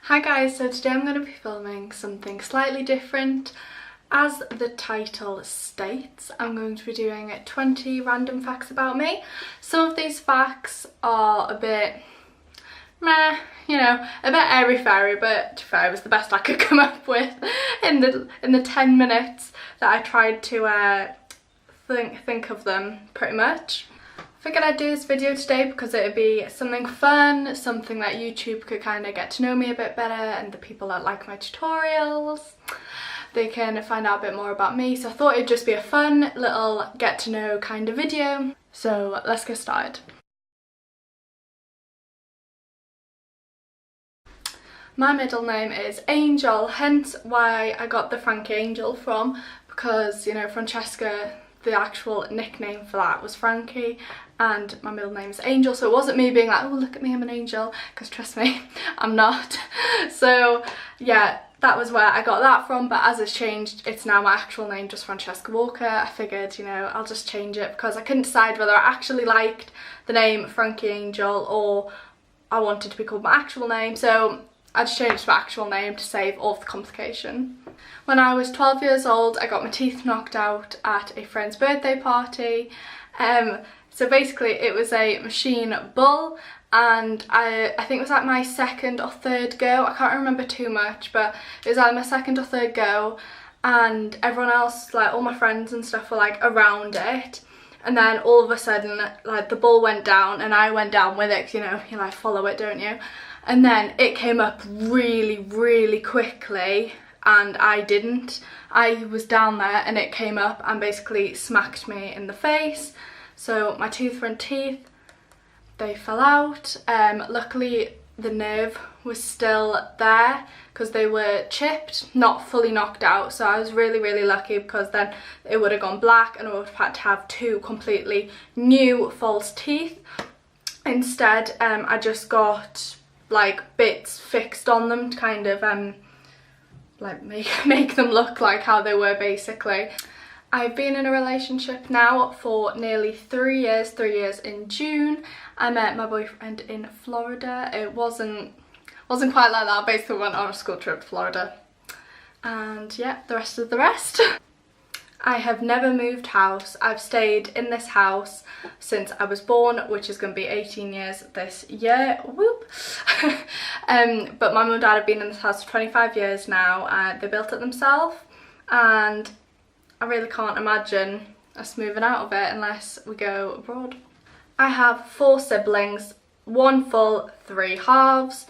Hi guys, so today I'm going to be filming something slightly different. As the title states, I'm going to be doing 20 random facts about me. Some of these facts are a bit meh, you know, a bit airy-fairy, but to be fair, it was the best I could come up with in the 10 minutes that I tried to think of them, pretty much. I figured I'd do this video today because it would be something fun, something that YouTube could kind of get to know me a bit better, and the people that like my tutorials, they can find out a bit more about me. So I thought it'd just be a fun little get to know kind of video. So let's get started. My middle name is Angel, hence why I got the Frankie Angel from, because, you know, Francesca, the actual nickname for that was Frankie, and my middle name is Angel, so it wasn't me being like, oh look at me, I'm an angel, because trust me, I'm not. So yeah, that was where I got that from, but as it's changed, it's now my actual name, just Francesca Walker. I figured, you know, I'll just change it because I couldn't decide whether I actually liked the name Frankie Angel or I wanted to be called my actual name, so I just changed my actual name to save all of the complication. When I was 12 years old, I got my teeth knocked out at a friend's birthday party. So basically it was a machine bull, and I think it was like my second or third go. I can't remember too much, but it was like my second or third go, and everyone else, like all my friends and stuff, were like around it. And then all of a sudden, like the bull went down and I went down with it, you know, you like follow it, don't you? And then it came up really quickly and I didn't. I was down there and it came up and basically smacked me in the face. So my two front teeth, they fell out. Luckily the nerve was still there because they were chipped, not fully knocked out. So I was really lucky, because then it would have gone black and I would have had to have two completely new false teeth. Instead, I just got like bits fixed on them to kind of like make them look like how they were, basically. I've been in a relationship now for nearly 3 years, 3 years in June. I met my boyfriend in Florida. It wasn't quite like that. Basically went on a school trip to Florida, and yeah, the rest is the rest. I have never moved house. I've stayed in this house since I was born, which is going to be 18 years this year. Whoop. But my mum and dad have been in this house for 25 years now. They built it themselves, and I really can't imagine us moving out of it unless we go abroad. I have 4 siblings, 1 full, 3 halves.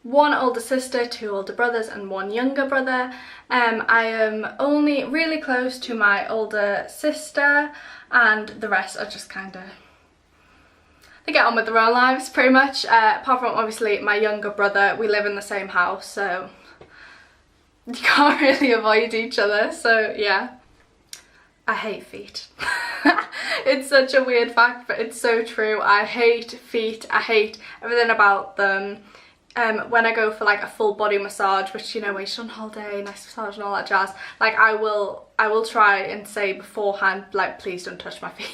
1 older sister, 2 older brothers and 1 younger brother. I am only really close to my older sister, and the rest are just kind of, they get on with their own lives pretty much. Apart from obviously my younger brother, we live in the same house, so you can't really avoid each other, so yeah. I hate feet. It's such a weird fact, but it's so true. I hate feet. I hate everything about them. When I go for like a full body massage, which, you know, when you're on holiday, nice massage and all that jazz, like I will try and say beforehand, like, please don't touch my feet.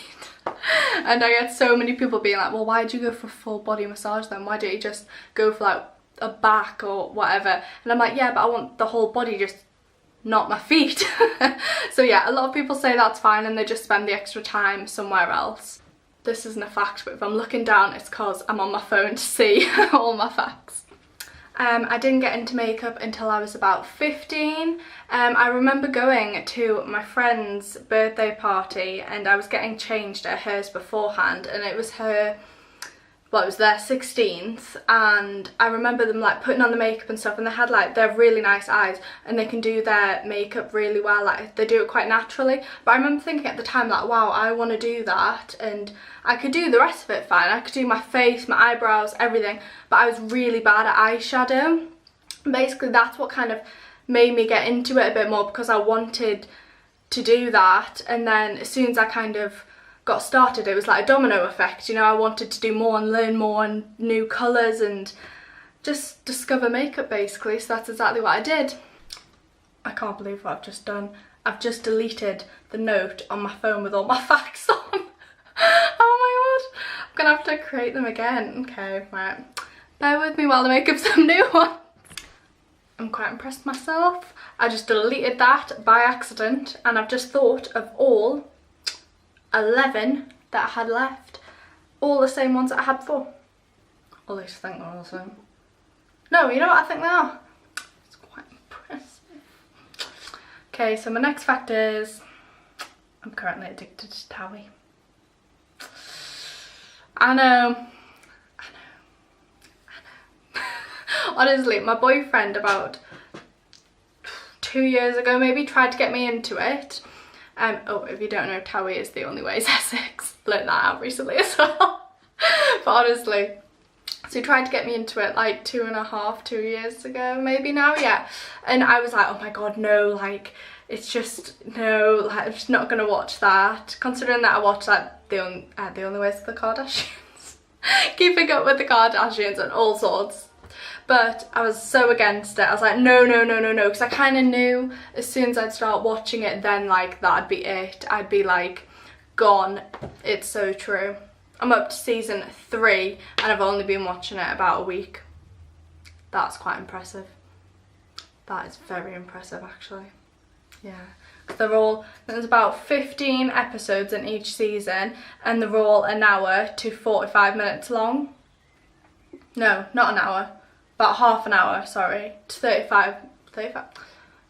And I get so many people being like, well, why do you go for a full body massage then? Why don't you just go for like a back or whatever? And I'm like, yeah, but I want the whole body, just not my feet. So yeah, a lot of people say that's fine and they just spend the extra time somewhere else. This isn't a fact, but if I'm looking down, it's because I'm on my phone to see all my facts. I didn't get into makeup until I was about 15. I remember going to my friend's birthday party and I was getting changed at hers beforehand, and it was her, well, it was their 16th, and I remember them like putting on the makeup and stuff, and they had like, they're really nice eyes and they can do their makeup really well, like they do it quite naturally. But I remember thinking at the time like, wow, I want to do that, and I could do the rest of it fine. I could do my face, my eyebrows, everything, but I was really bad at eyeshadow. Basically that's what kind of made me get into it a bit more, because I wanted to do that, and then as soon as I kind of got started, it was like a domino effect, you know. I wanted to do more and learn more and new colours and just discover makeup, basically. So that's exactly what I did. I can't believe what I've just done. I've just deleted the note on my phone with all my facts on. Oh my god, I'm gonna have to create them again. Okay, right. bear with me while I make up some new ones. I'm quite impressed myself. I just deleted that by accident and I've just thought of all 11 that I had left. All the same ones that I had before. At least I think they're all the same. No, you know what I think they are? It's quite impressive. Okay, so my next fact is I'm currently addicted to Towie. I know. Honestly, my boyfriend about 2 years ago maybe tried to get me into it. Oh, if you don't know, Towie is the only way is Essex. Learned that out recently as well. But honestly, so he tried to get me into it like 2 years ago maybe now, yeah. And I was like, oh my god, no, like it's just, no, like I'm just not gonna watch that. Considering that I watched like the only ways of the Kardashians. Keeping up with the Kardashians and all sorts. But I was so against it. I was like, no, because I kind of knew as soon as I'd start watching it, then like that'd be it. I'd be like gone. It's so true. I'm up to season 3 and I've only been watching it about a week. That's quite impressive. That is very impressive actually. Yeah, because there's about 15 episodes in each season and they're all an hour to 45 minutes long. No, not an hour. About half an hour, sorry, to 35.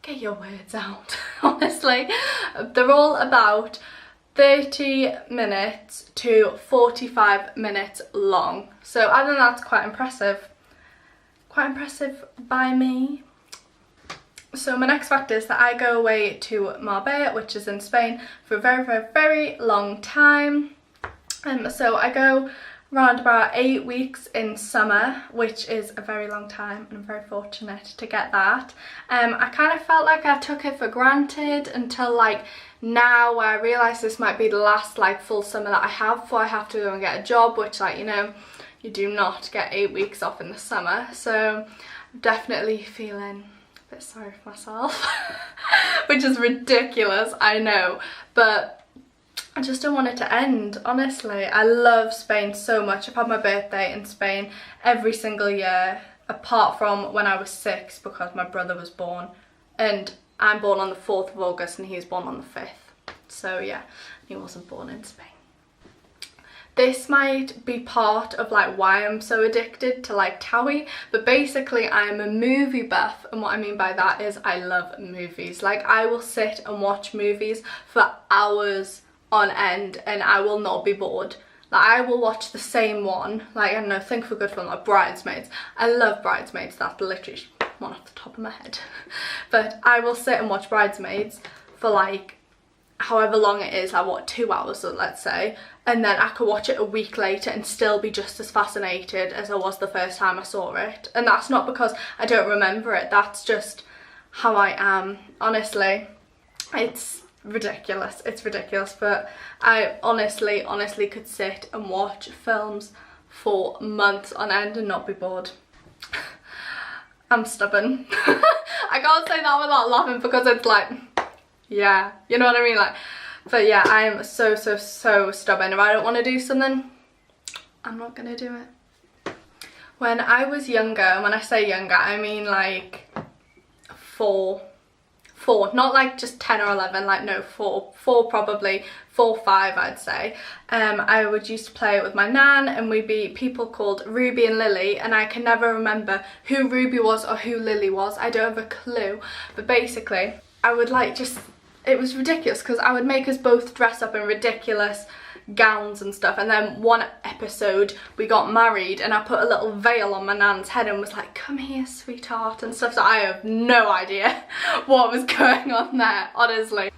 Get your words out, honestly. They're all about 30 minutes to 45 minutes long. So I think that's quite impressive. Quite impressive by me. So my next fact is that I go away to Marbella, which is in Spain, for a very, very, very long time. So I go around about 8 weeks in summer, which is a very long time and I'm very fortunate to get that. I kind of felt like I took it for granted until like now, where I realise this might be the last like full summer that I have before I have to go and get a job, which, like, you know, you do not get 8 weeks off in the summer. So I'm definitely feeling a bit sorry for myself, which is ridiculous, I know, but I just don't want it to end, honestly. I love Spain so much. I've had my birthday in Spain every single year, apart from when I was 6 because my brother was born. And I'm born on the 4th of August and he was born on the 5th. So yeah, he wasn't born in Spain. This might be part of like why I'm so addicted to like Towie, but basically I'm a movie buff, and what I mean by that is I love movies. Like I will sit and watch movies for hours on end and I will not be bored. Like I will watch the same one, like I don't know, think of a good film like Bridesmaids. I love Bridesmaids, that's literally one off the top of my head. But I will sit and watch Bridesmaids for like however long it is, like what, 2 hours let's say, and then I could watch it a week later and still be just as fascinated as I was the first time I saw it. And that's not because I don't remember it, that's just how I am, honestly. It's ridiculous, it's ridiculous, but I honestly could sit and watch films for months on end and not be bored. I'm stubborn. I can't say that without laughing because it's like, yeah, you know what I mean, like, but yeah, I am so stubborn. If I don't want to do something, I'm not gonna do it. When I was younger, and when I say younger, I mean like 4, not like just 10 or 11, like no, 4 probably, 4, 5 I'd say. I would used to play it with my nan and we'd be people called Ruby and Lily, and I can never remember who Ruby was or who Lily was, I don't have a clue, but basically I would like just, it was ridiculous because I would make us both dress up in ridiculous gowns and stuff, and then one episode we got married and I put a little veil on my nan's head and was like, come here sweetheart and stuff, so I have no idea what was going on there, honestly.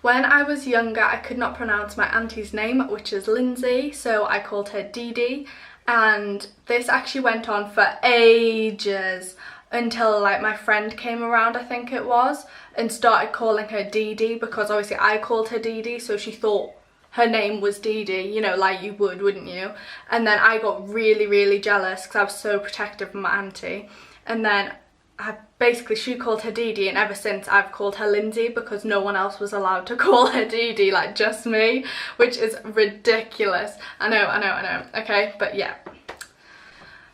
When I was younger I could not pronounce my auntie's name, which is Lindsay, so I called her Dee Dee, and this actually went on for ages until like my friend came around, I think it was, and started calling her Dee Dee because obviously I called her Dee Dee, so she thought her name was Dee Dee, you know, like you would, wouldn't you? And then I got really jealous because I was so protective of my auntie. And then she called her Dee Dee, and ever since I've called her Lindsay because no one else was allowed to call her Dee Dee, like just me, which is ridiculous. I know, okay, but yeah.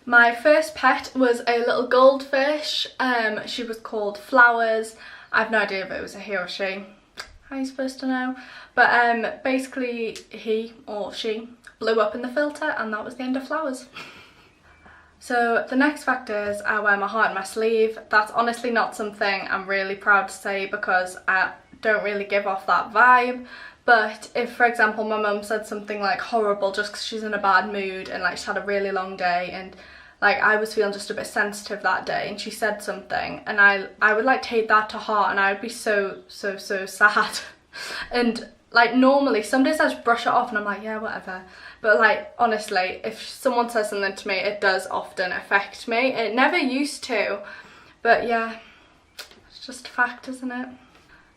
My first pet was a little goldfish. She was called Flowers. I have no idea if it was a he or she. How are you supposed to know? But basically he or she blew up in the filter, and that was the end of Flowers. So the next fact is I wear my heart on my sleeve. That's honestly not something I'm really proud to say because I don't really give off that vibe. But if, for example, my mum said something like horrible just because she's in a bad mood and like she's had a really long day, and like I was feeling just a bit sensitive that day, and she said something, and I would like take that to heart, and I would be so sad. And like normally some days I just brush it off and I'm like, yeah, whatever. But like honestly, if someone says something to me, it does often affect me. It never used to, but yeah, it's just a fact, isn't it?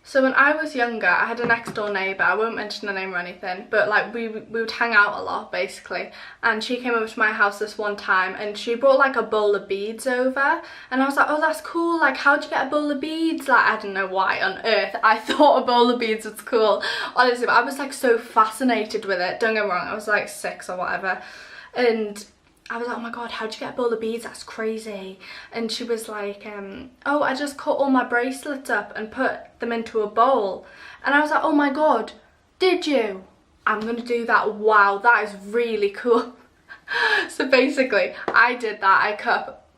So when I was younger, I had a next door neighbour, I won't mention the name or anything, but like we would hang out a lot basically, and she came over to my house this one time and she brought like a bowl of beads over, and I was like, oh, that's cool, like how'd you get a bowl of beads? Like I don't know why on earth I thought a bowl of beads was cool, honestly, but I was like so fascinated with it. Don't get me wrong, I was like 6 or whatever, and I was like, oh my god, how'd you get a bowl of beads? That's crazy. And she was like, oh, I just cut all my bracelets up and put them into a bowl. And I was like, oh my god, did you? I'm gonna do that. Wow, that is really cool. So basically, I did that. I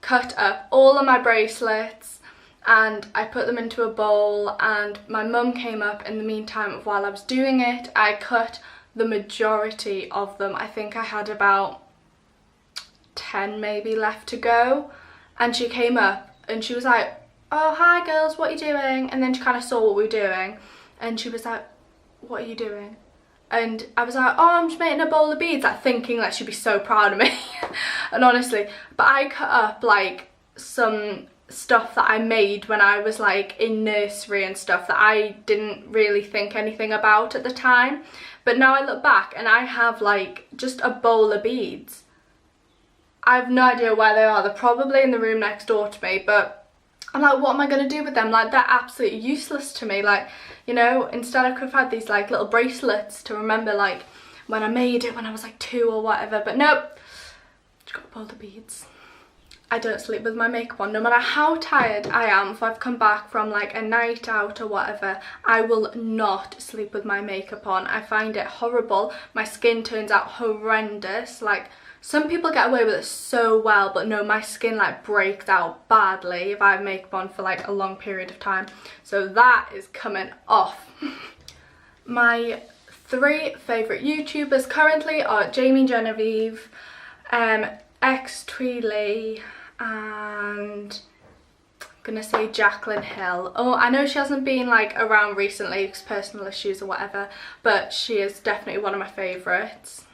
cut up all of my bracelets and I put them into a bowl, and my mum came up in the meantime while I was doing it. I cut the majority of them. I think I had about 10 maybe left to go, and she came up and she was like, oh, hi girls, what are you doing? And then she kind of saw what we were doing and she was like, what are you doing? And I was like, oh, I'm just making a bowl of beads, like thinking like she'd be so proud of me. And honestly, but I cut up like some stuff that I made when I was like in nursery and stuff that I didn't really think anything about at the time, but now I look back and I have like just a bowl of beads. I have no idea where they are. They're probably in the room next door to me, but I'm like, what am I going to do with them? Like, they're absolutely useless to me. Like, you know, instead I could have had these like little bracelets to remember like when I made it when I was like 2 or whatever, but nope, just got a bowl of beads. I don't sleep with my makeup on. No matter how tired I am, if I've come back from like a night out or whatever, I will not sleep with my makeup on. I find it horrible. My skin turns out horrendous. Like, some people get away with it so well, but no, my skin like breaks out badly if I have makeup on for like a long period of time. So that is coming off. My 3 favourite YouTubers currently are Jamie Genevieve, X Tweely, and I'm gonna say Jacqueline Hill. Oh, I know she hasn't been like around recently because personal issues or whatever, but she is definitely one of my favourites.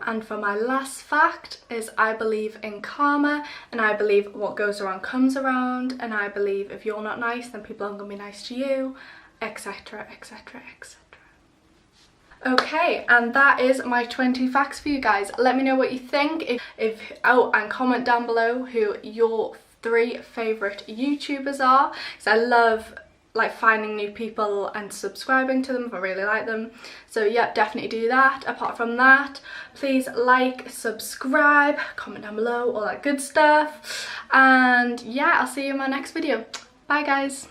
And for my last fact is I believe in karma, and I believe what goes around comes around, and I believe if you're not nice then people aren't gonna be nice to you, etc, etc, etc. Okay, and that is my 20 facts for you guys. Let me know what you think, oh, and comment down below who your 3 favourite YouTubers are, because I love like finding new people and subscribing to them if I really like them. So yeah, definitely do that. Apart from that, please like, subscribe, comment down below, all that good stuff. And yeah, I'll see you in my next video. Bye guys.